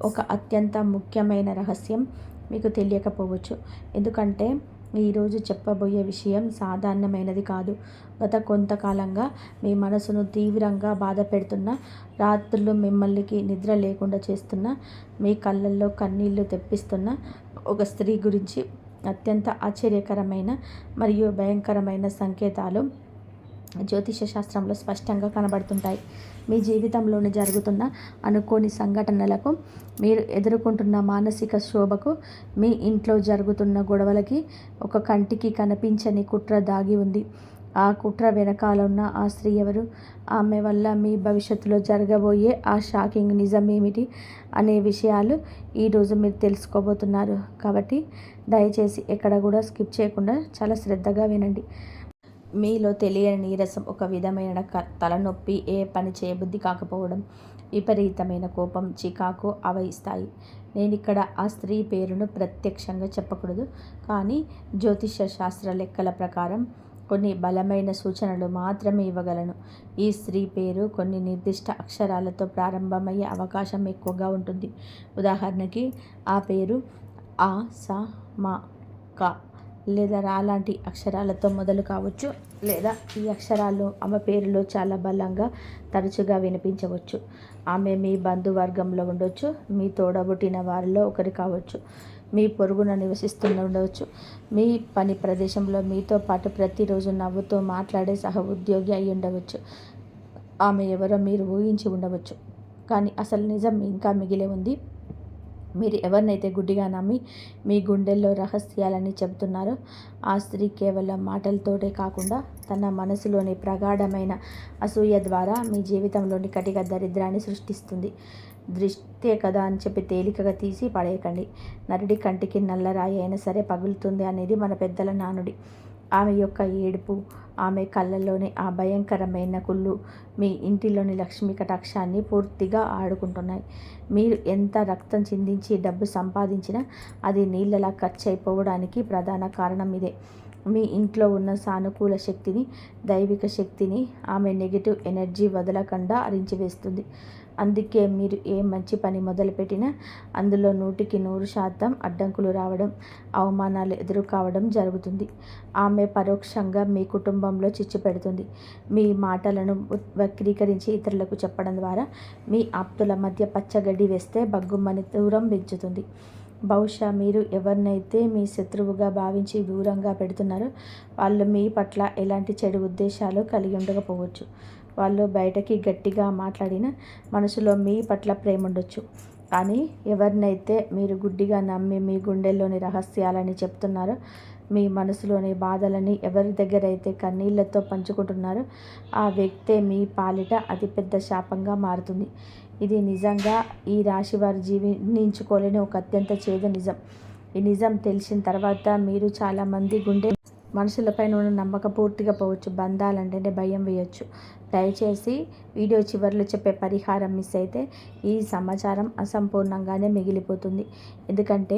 ఒక అత్యంత ముఖ్యమైన రహస్యం మీకు తెలియకపోవచ్చు. ఎందుకంటే ఈరోజు చెప్పబోయే విషయం సాధారణమైనది కాదు. గత కొంతకాలంగా మీ మనసును తీవ్రంగా బాధ పెడుతున్న, రాత్రులు మిమ్మల్నికి నిద్ర లేకుండా చేస్తున్న, మీ కళ్ళల్లో కన్నీళ్లు తెప్పిస్తున్న ఒక స్త్రీ గురించి అత్యంత ఆశ్చర్యకరమైన మరియు భయంకరమైన సంకేతాలు జ్యోతిష శాస్త్రంలో స్పష్టంగా కనబడుతుంటాయి. మీ జీవితంలోని జరుగుతున్న అనుకోని సంఘటనలకు, మీరు ఎదుర్కొంటున్న మానసిక క్షోభకు, మీ ఇంట్లో జరుగుతున్న గొడవలకి ఒక కంటికి కనిపించని కుట్ర దాగి ఉంది. ఆ కుట్ర వెనకాల ఉన్న ఆ స్త్రీ ఎవరు? ఆమె వల్ల మీ భవిష్యత్తులో జరగబోయే ఆ షాకింగ్ నిజం ఏమిటి అనే విషయాలు ఈరోజు మీరు తెలుసుకోబోతున్నారు. కాబట్టి దయచేసి ఎక్కడ కూడా స్కిప్ చేయకుండా చాలా శ్రద్ధగా వినండి. మీలో తెలియని నీరసం, ఒక విధమైన తలనొప్పి, ఏ పని చేయబుద్ధి కాకపోవడం, విపరీతమైన కోపం, చికాకు అవయిస్తాయి. నేనిక్కడ ఆ స్త్రీ పేరును ప్రత్యక్షంగా చెప్పకూడదు, కానీ జ్యోతిష శాస్త్ర లెక్కల ప్రకారం కొన్ని బలమైన సూచనలు మాత్రమే ఇవ్వగలను. ఈ స్త్రీ పేరు కొన్ని నిర్దిష్ట అక్షరాలతో ప్రారంభమయ్యే అవకాశం ఎక్కువగా ఉంటుంది. ఉదాహరణకి ఆ పేరు ఆ, స, మ, క లేదా రా లాంటి అక్షరాలతో మొదలు కావచ్చు, లేదా ఈ అక్షరాలు ఆమె పేరులో చాలా బలంగా తరచుగా వినిపించవచ్చు. ఆమె మీ బంధువర్గంలో ఉండవచ్చు, మీ తోడబుట్టిన వారిలో ఒకరి కావచ్చు, మీ పొరుగున ఉండవచ్చు, మీ పని ప్రదేశంలో మీతో పాటు ప్రతిరోజు నవ్వుతూ మాట్లాడే సహ ఉద్యోగి అయి ఉండవచ్చు. ఆమె ఎవరో మీరు ఊహించి ఉండవచ్చు, కానీ అసలు నిజం ఇంకా మిగిలే ఉంది. మీరు ఎవరినైతే గుడ్డిగా నమ్మి మీ గుండెల్లో రహస్యాలని చెబుతున్నారో ఆ స్త్రీ కేవలం మాటలతోటే కాకుండా తన మనసులోని ప్రగాఢమైన అసూయ ద్వారా మీ జీవితంలోని కటిక దరిద్రాన్ని సృష్టిస్తుంది. దృష్టే కదా అని చెప్పి తేలికగా తీసి పడేయకండి. నరుడి కంటికి నల్లరాయి అయినా సరే పగులుతుంది అనేది మన పెద్దల నానుడి. ఆమె యొక్క ఏడుపు, ఆమె కళ్ళల్లోని ఆ భయంకరమైన కుళ్ళు మీ ఇంటిలోని లక్ష్మీ కటాక్షాన్ని పూర్తిగా ఆడుకుంటున్నాయి. మీరు ఎంత రక్తం చిందించి డబ్బు సంపాదించినా అది నీళ్ళలా ఖర్చు అయిపోవడానికి ప్రధాన కారణం ఇదే. మీ ఇంట్లో ఉన్న సానుకూల శక్తిని, దైవిక శక్తిని ఆమె నెగిటివ్ ఎనర్జీ వదలకుండా అరించివేస్తుంది. అందుకే మీరు ఏ మంచి పని మొదలుపెట్టినా అందులో 100% అడ్డంకులు రావడం, అవమానాలు ఎదురు కావడం జరుగుతుంది. ఆమె పరోక్షంగా మీ కుటుంబంలో చిచ్చు పెడుతుంది. మీ మాటలను వక్రీకరించి ఇతరులకు చెప్పడం ద్వారా మీ ఆప్తుల మధ్య పచ్చగడ్డి వేస్తే బగ్గుమని దూరం పెంచుతుంది. బహుశా మీరు ఎవరినైతే మీ శత్రువుగా భావించి దూరంగా పెడుతున్నారో వాళ్ళు మీ పట్ల ఎలాంటి చెడు ఉద్దేశాలు కలిగి ఉండకపోవచ్చు. వాళ్ళు బయటకి గట్టిగా మాట్లాడినా మనసులో మీ పట్ల ప్రేమ ఉండొచ్చు. కానీ ఎవరినైతే మీరు గుడ్డిగా నమ్మి మీ గుండెల్లోని రహస్యాలని చెప్తున్నారో, మీ మనసులోని బాధలని ఎవరి దగ్గర అయితే కన్నీళ్లతో పంచుకుంటున్నారో ఆ వ్యక్తే మీ పాలిట అతిపెద్ద శాపంగా మారుతుంది. ఇది నిజంగా ఈ రాశి వారు జీర్ణించుకోలేని ఒక అత్యంత చేదు నిజం. ఈ నిజం తెలిసిన తర్వాత మీరు చాలామంది గుండె మనుషులపైన ఉన్న నమ్మకం పూర్తిగా పోవచ్చు. బంధాలంటేనే భయం వేయొచ్చు. దయచేసి వీడియో చివరిలో చెప్పే పరిహారం మిస్ అయితే ఈ సమాచారం అసంపూర్ణంగానే మిగిలిపోతుంది. ఎందుకంటే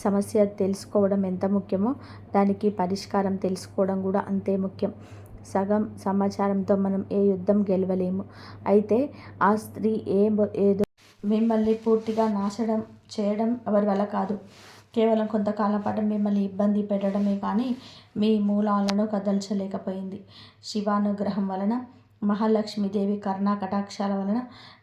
సమస్య తెలుసుకోవడం ఎంత ముఖ్యమో దానికి పరిష్కారం తెలుసుకోవడం కూడా అంతే ముఖ్యం. సగం సమాచారంతో మనం ఏ యుద్ధం గెలవలేము. అయితే ఆ స్త్రీ ఏదో మిమ్మల్ని పూర్తిగా నాశనం చేయడం ఎవరి వల్ల కాదు. కేవలం కొంతకాలం పాటు మిమ్మల్ని ఇబ్బంది పెట్టడమే కానీ మీ మూలాలను కదల్చలేకపోయింది. శివానుగ్రహం వలన, మహాలక్ష్మీదేవి కరుణా కటాక్షాల వలన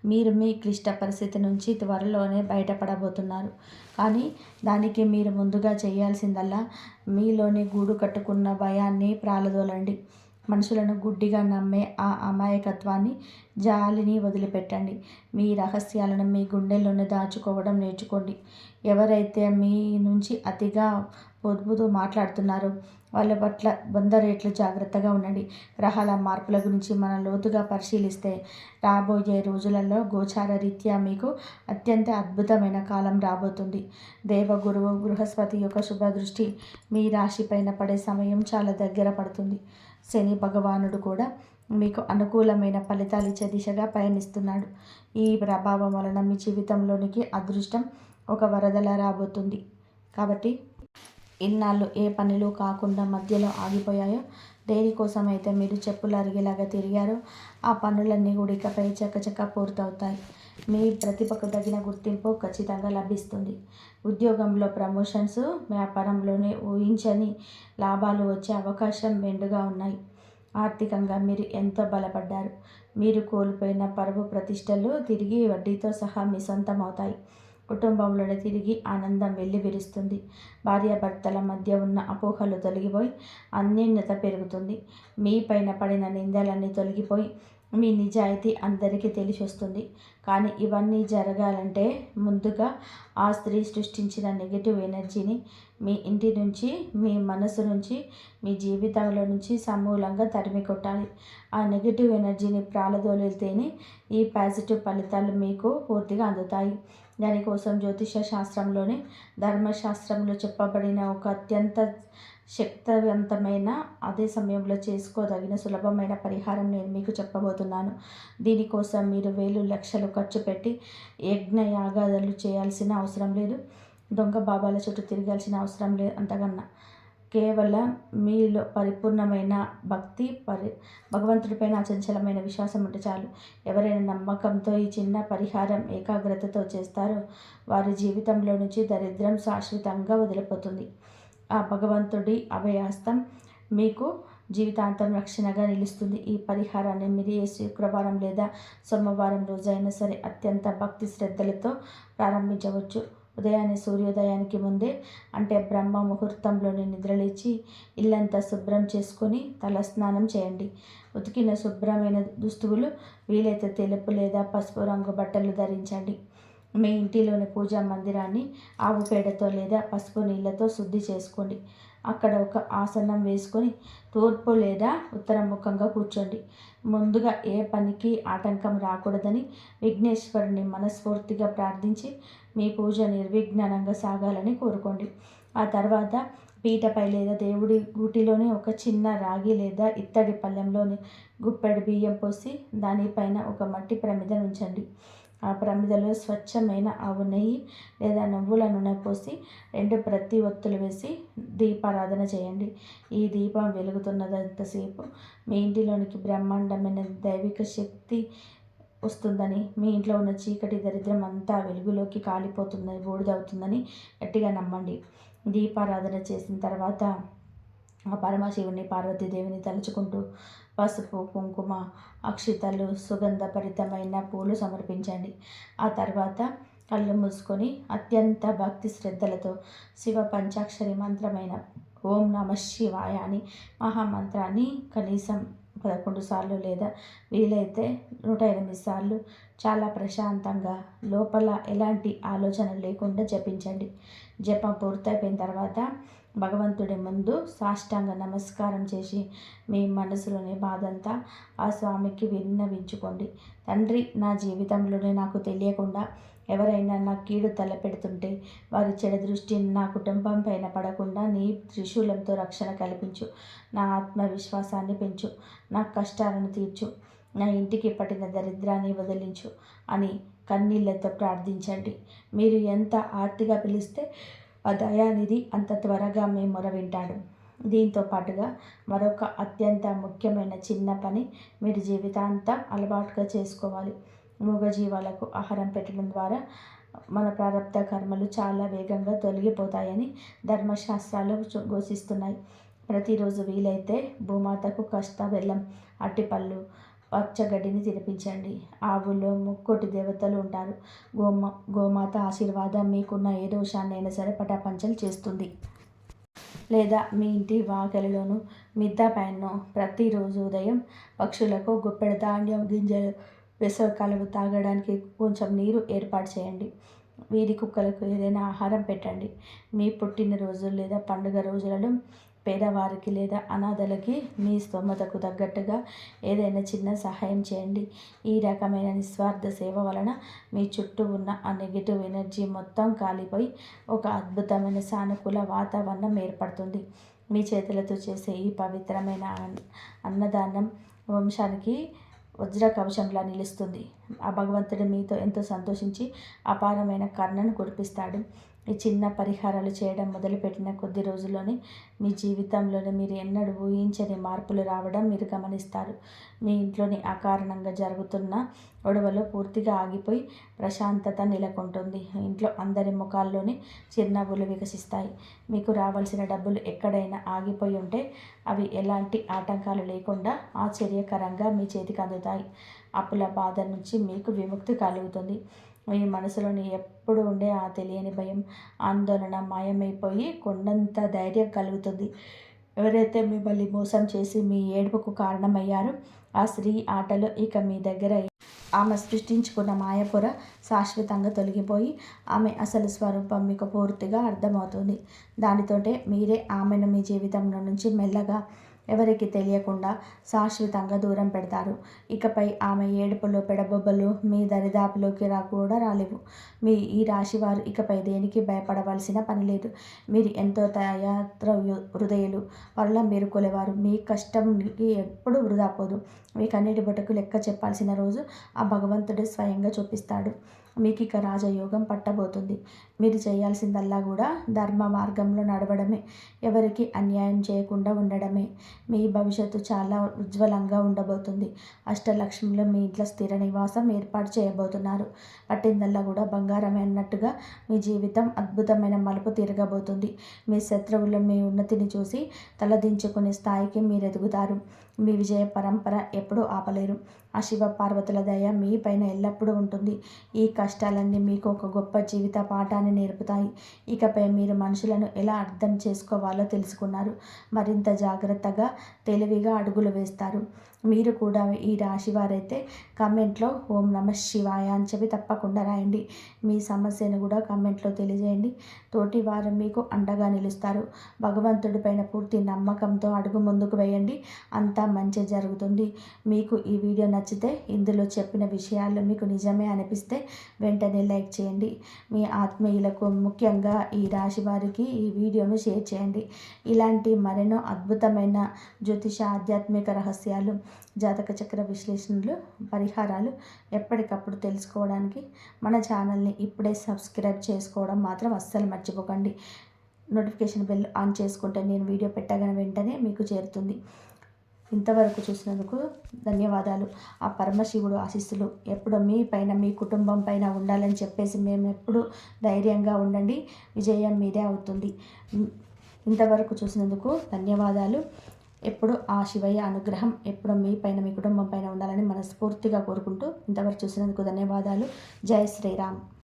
మీరు మీ క్లిష్ట పరిస్థితి నుంచి త్వరలోనే బయటపడబోతున్నారు. కానీ దానికి మీరు ముందుగా చేయాల్సిందల్లా మీలోని గూడు కట్టుకున్న భయాన్ని ప్రాలదోలండి. మనుషులను గుడ్డిగా నమ్మే ఆ అమాయకత్వాన్ని, జాలిని వదిలిపెట్టండి. మీ రహస్యాలను మీ గుండెల్లోనే దాచుకోవడం నేర్చుకోండి. ఎవరైతే మీ నుంచి అతిగా పొదుపుతూ మాట్లాడుతున్నారో వాళ్ళ పట్ల 100 రెట్లు జాగ్రత్తగా ఉండండి. గ్రహాల మార్పుల గురించి మనం లోతుగా పరిశీలిస్తే రాబోయే రోజులలో గోచార రీత్యా మీకు అత్యంత అద్భుతమైన కాలం రాబోతుంది. దేవగురువు బృహస్పతి యొక్క శుభదృష్టి మీ రాశిపైన పడే సమయం చాలా దగ్గర పడుతుంది. శని భగవానుడు కూడా మీకు అనుకూలమైన ఫలితాలు ఇచ్చే దిశగా పయనిస్తున్నాడు. ఈ ప్రభావం వలన మీ జీవితంలోనికి అదృష్టం ఒక వరదలా రాబోతుంది. కాబట్టి ఇన్నాళ్ళు ఏ పనులు కాకుండా మధ్యలో ఆగిపోయాయో, దేనికోసమైతే మీరు చెప్పులు అరిగేలాగా తిరిగారో ఆ పనులన్నీ కూడా ఇకపై చకచకా పూర్తవుతాయి. మీ ప్రతిభకు తగిన గుర్తింపు ఖచ్చితంగా లభిస్తుంది. ఉద్యోగంలో ప్రమోషన్స్, వ్యాపారంలోనే ఊహించని లాభాలు వచ్చే అవకాశం మెండుగా ఉన్నాయి. ఆర్థికంగా మీరు ఎంతో బలపడ్డారు. మీరు కోల్పోయిన పరువు ప్రతిష్టలు తిరిగి వడ్డీతో సహా మీ సొంతం అవుతాయి. కుటుంబంలోనే తిరిగి ఆనందం వెల్లివిరుస్తుంది. భార్యాభర్తల మధ్య ఉన్న అపోహలు తొలగిపోయి అన్యోన్యత పెరుగుతుంది. మీ పైన పడిన నిందలన్నీ తొలగిపోయి మీ నిజాయితీ అందరికీ తెలిసొస్తుంది. కానీ ఇవన్నీ జరగాలంటే ముందుగా ఆ స్త్రీ సృష్టించిన నెగిటివ్ ఎనర్జీని మీ ఇంటి నుంచి, మీ మనసు నుంచి, మీ జీవితంలో నుంచి సమూలంగా తరిమి కొట్టాలి. ఆ నెగిటివ్ ఎనర్జీని ప్రాలదోలితేనే ఈ పాజిటివ్ ఫలితాలు మీకు పూర్తిగా అందుతాయి. దానికోసం జ్యోతిష శాస్త్రంలోని ధర్మశాస్త్రంలో చెప్పబడిన ఒక అత్యంత శక్తివంతమైన, అదే సమయంలో చేసుకోదగిన సులభమైన పరిహారం నేను మీకు చెప్పబోతున్నాను. దీనికోసం మీరు వేలు లక్షలు ఖర్చు పెట్టి యజ్ఞయాగాదులు చేయాల్సిన అవసరం లేదు. దొంగ బాబాల చుట్టూ తిరగాల్సిన అవసరం లేదు. అంతకన్నా కేవలం మీలో పరిపూర్ణమైన భక్తి, భగవంతుడిపైన అచంచలమైన విశ్వాసం ఉంటే చాలు. ఎవరైనా నమ్మకంతో ఈ చిన్న పరిహారం ఏకాగ్రతతో చేస్తారో వారి జీవితంలో నుంచి దరిద్రం శాశ్వతంగా వదిలిపోతుంది. ఆ భగవంతుడి అభయహస్తం మీకు జీవితాంతం రక్షణగా నిలుస్తుంది. ఈ పరిహారాన్ని మీరు ఏ శుక్రవారం లేదా సోమవారం రోజైనా సరే అత్యంత భక్తి శ్రద్ధలతో ప్రారంభించవచ్చు. ఉదయాన్నే సూర్యోదయానికి ముందే, అంటే బ్రహ్మ ముహూర్తంలోనే నిద్రలేచి ఇల్లంతా శుభ్రం చేసుకొని తలస్నానం చేయండి. ఉతికిన శుభ్రమైన దుస్తువులు, వీలైతే తెలుపు లేదా పసుపు రంగు బట్టలు ధరించండి. మీ ఇంటిలోని పూజా మందిరాన్ని ఆవు పేడతో లేదా పసుపు నీళ్ళతో శుద్ధి చేసుకోండి. అక్కడ ఒక ఆసనం వేసుకొని తూర్పు లేదా ఉత్తరముఖంగా కూర్చోండి. ముందుగా ఏ పనికి ఆటంకం రాకూడదని విఘ్నేశ్వరుని మనస్ఫూర్తిగా ప్రార్థించి మీ పూజ నిర్విఘ్నంగా సాగాలని కోరుకోండి. ఆ తర్వాత పీటపై లేదా దేవుడి గూటిలోని ఒక చిన్న రాగి లేదా ఇత్తడి పళ్ళెంలోని గుప్పెడు బియ్యం పోసి దానిపైన ఒక మట్టి ప్రమిద ఉంచండి. ఆ ప్రమిదలో స్వచ్ఛమైన ఆవు నెయ్యి లేదా నువ్వుల నూనె పోసి 2 ప్రతి ఒత్తులు వేసి దీపారాధన చేయండి. ఈ దీపం వెలుగుతున్నంతసేపు మీ ఇంటిలోనికి బ్రహ్మాండమైన దైవిక శక్తి వస్తుందని, మీ ఇంట్లో ఉన్న చీకటి దరిద్రం అంతా వెలుగులోకి కాలిపోతుందని, బూడిదవుతుందని గట్టిగా నమ్మండి. దీపారాధన చేసిన తర్వాత ఆ పరమశివుని, పార్వతీదేవిని తలుచుకుంటూ పసుపు, కుంకుమ, అక్షితలు, సుగంధభరితమైన పూలు సమర్పించండి. ఆ తర్వాత కళ్ళు మూసుకొని అత్యంత భక్తి శ్రద్ధలతో శివ పంచాక్షరి మంత్రమైన ఓం నమ శివాయ అని మహామంత్రాన్ని కనీసం 11 సార్లు లేదా వీలైతే 108 సార్లు చాలా ప్రశాంతంగా లోపల ఎలాంటి ఆలోచన లేకుండా జపించండి. జపం పూర్తయిపోయిన తర్వాత భగవంతుడి ముందు సాష్టాంగ నమస్కారం చేసి మీ మనసులోని బాధంతా ఆ స్వామికి విన్నవించుకోండి. తండ్రి, నా జీవితంలోనే నాకు తెలియకుండా ఎవరైనా నా కీడు తలపెడుతుంటే వారి చెడు దృష్టి నా కుటుంబం పైన పడకుండా నీ త్రిశూలంతో రక్షణ కల్పించు. నా ఆత్మవిశ్వాసాన్ని పెంచు. నా కష్టాలను తీర్చు. నా ఇంటికి పట్టిన దరిద్రాన్ని వదిలించు అని కన్నీళ్లతో ప్రార్థించండి. మీరు ఎంత ఆర్తిగా పిలిస్తే ఆ దయానిధి అంత త్వరగా మీ మొర వింటాడు. దీంతో పాటుగా మరొక అత్యంత ముఖ్యమైన చిన్న పని మీరు జీవితాంతం అలవాటుగా చేసుకోవాలి. మూగజీవాలకు ఆహారం పెట్టడం ద్వారా మన ప్రారబ్ధ కర్మలు చాలా వేగంగా తొలగిపోతాయని ధర్మశాస్త్రాలు ఘోషిస్తున్నాయి. ప్రతిరోజు వీలైతే భూమాతకు కాస్త బెల్లం, అట్టిపళ్ళు, పచ్చగడ్డిని తినిపించండి. ఆవుల్లో ముక్కోటి దేవతలు ఉంటారు. గోమాత ఆశీర్వాదం మీకున్న ఏ దోషాన్నైనా సరే పటాపంచలు చేస్తుంది. లేదా మీ ఇంటి వాకిలిలోనూ మిద్దె పైనో ప్రతిరోజు ఉదయం పక్షులకు గుప్పెడు ధాన్యం గింజలు, వేసవికాలం తాగడానికి కొంచెం నీరు ఏర్పాటు చేయండి. వీధి కుక్కలకు ఏదైనా ఆహారం పెట్టండి. మీ పుట్టినరోజు లేదా పండుగ రోజులలో పేదవారికి లేదా అనాథలకి మీ స్తోమతకు తగ్గట్టుగా ఏదైనా చిన్న సహాయం చేయండి. ఈ రకమైన నిస్వార్థ సేవ వలన మీ చుట్టూ ఉన్న ఆ నెగిటివ్ ఎనర్జీ మొత్తం కాలిపోయి ఒక అద్భుతమైన సానుకూల వాతావరణం ఏర్పడుతుంది. మీ చేతులతో చేసే ఈ పవిత్రమైన అన్నదానం వంశానికి వజ్ర కవచంలా నిలుస్తుంది. ఆ భగవంతుడు మీతో ఎంతో సంతోషించి అపారమైన కరుణను కురిపిస్తాడు. ఈ చిన్న పరిహారాలు చేయడం మొదలుపెట్టిన కొద్ది రోజుల్లోనే మీ జీవితంలోనే మీరు ఎన్నడూ ఊహించని మార్పులు రావడం మీరు గమనిస్తారు. మీ ఇంట్లోని అకారణంగా జరుగుతున్న గొడవలు పూర్తిగా ఆగిపోయి ప్రశాంతత నెలకొంటుంది. ఇంట్లో అందరి ముఖాల్లోని చిరునవ్వులు వికసిస్తాయి. మీకు రావాల్సిన డబ్బులు ఎక్కడైనా ఆగిపోయి ఉంటే అవి ఎలాంటి ఆటంకాలు లేకుండా ఆశ్చర్యకరంగా మీ చేతికి అందుతాయి. అప్పుల బాధ నుంచి మీకు విముక్తి కలుగుతుంది. మీ మనసులోని ఎప్పుడు ఉండే ఆ తెలియని భయం, ఆందోళన మాయమైపోయి కొండంత ధైర్యం కలుగుతుంది. ఎవరైతే మిమ్మల్ని మోసం చేసి మీ ఏడుపుకు కారణమయ్యారో ఆ స్త్రీ ఆటలు ఇక మీ దగ్గర ఆమె సృష్టించుకున్న మాయపొర శాశ్వతంగా తొలగిపోయి ఆమె అసలు స్వరూపం మీకు పూర్తిగా అర్థమవుతుంది. దానితోటే మీరే ఆమెను మీ జీవితంలో నుంచి మెల్లగా ఎవరికి తెలియకుండా శాశ్వతంగా దూరం పెడతారు. ఇకపై ఆమె ఏడుపులు పెడబొబ్బలు మీ దరిదాపులోకి కూడా రాలేవు. మీ ఈ రాశివారు ఇకపై దేనికి భయపడవలసిన పని లేదు. మీరు ఎంతో హృదయులు, పరుల మీరు కొలేవారు. మీ కష్టంకి ఎప్పుడు వృధా పోదు. మీ కన్నీటి బొటకు లెక్క చెప్పాల్సిన రోజు ఆ భగవంతుడే స్వయంగా చూపిస్తాడు. మీకు ఇక రాజయోగం పట్టబోతుంది. మీరు చేయాల్సిందల్లా కూడా ధర్మ మార్గంలో నడవడమే, ఎవరికి అన్యాయం చేయకుండా ఉండడమే. మీ భవిష్యత్తు చాలా ఉజ్వలంగా ఉండబోతుంది. అష్టలక్ష్మిలో మీ ఇంట్లో స్థిర నివాసం ఏర్పాటు చేయబోతున్నారు. పట్టిందల్లా కూడా బంగారమే అన్నట్టుగా మీ జీవితం అద్భుతమైన మలుపు తిరగబోతుంది. మీ శత్రువులు మీ ఉన్నతిని చూసి తలదించుకునే స్థాయికి మీరు ఎదుగుతారు. మీ విజయ పరంపర ఎప్పుడూ ఆపలేరు. ఆ శివ పార్వతుల దయ మీ పైన ఎల్లప్పుడూ ఉంటుంది. ఈ కష్టాలన్నీ మీకు ఒక గొప్ప జీవిత పాఠాన్ని నేర్పుతాయి. ఇకపై మీరు మనుషులను ఎలా అర్థం చేసుకోవాలో తెలుసుకున్నారు. మరింత జాగ్రత్తగా, తెలివిగా అడుగులు వేస్తారు. మీరు కూడా ఈ రాశి వారైతే కమెంట్లో ఓం నమ శివాయ అని చెప్పి తప్పకుండా రాయండి. మీ సమస్యను కూడా కమెంట్లో తెలియజేయండి. తోటి వారు మీకు అండగా నిలుస్తారు. భగవంతుడి పైన పూర్తి నమ్మకంతో అడుగు ముందుకు వేయండి. అంతా మంచి జరుగుతుంది. మీకు ఈ వీడియో నచ్చితే, ఇందులో చెప్పిన విషయాలు మీకు నిజమే అనిపిస్తే వెంటనే లైక్ చేయండి. మీ ఆత్మీయులకు, ముఖ్యంగా ఈ రాశి వారికి ఈ వీడియోను షేర్ చేయండి. ఇలాంటి మరెన్నో అద్భుతమైన జ్యోతిష, ఆధ్యాత్మిక రహస్యాలు, జాతక చక్ర విశ్లేషణలు, పరిహారాలు ఎప్పటికప్పుడు తెలుసుకోవడానికి మన ఛానల్ని ఇప్పుడే సబ్స్క్రైబ్ చేసుకోవడం మాత్రం అస్సలు మర్చిపోకండి. నోటిఫికేషన్ బెల్ ఆన్ చేసుకుంటే నేను వీడియో పెట్టగానే వెంటనే మీకు చేరుతుంది. ఇంతవరకు చూసినందుకు ధన్యవాదాలు. ఆ పరమశివుడు ఆశీస్సులు ఎప్పుడు మీ పైన, మీ కుటుంబం పైన ఉండాలని చెప్పేసి మేము ఎప్పుడు ధైర్యంగా ఉండండి. విజయం మీదే అవుతుంది. ఇంతవరకు చూసినందుకు ధన్యవాదాలు. ఎప్పుడు ఆ శివయ్య అనుగ్రహం ఎప్పుడు మీ పైన, మీ కుటుంబం పైన ఉండాలని మనస్ఫూర్తిగా కోరుకుంటూ ఇంతవరకు చూసినందుకు ధన్యవాదాలు. జై శ్రీరామ్.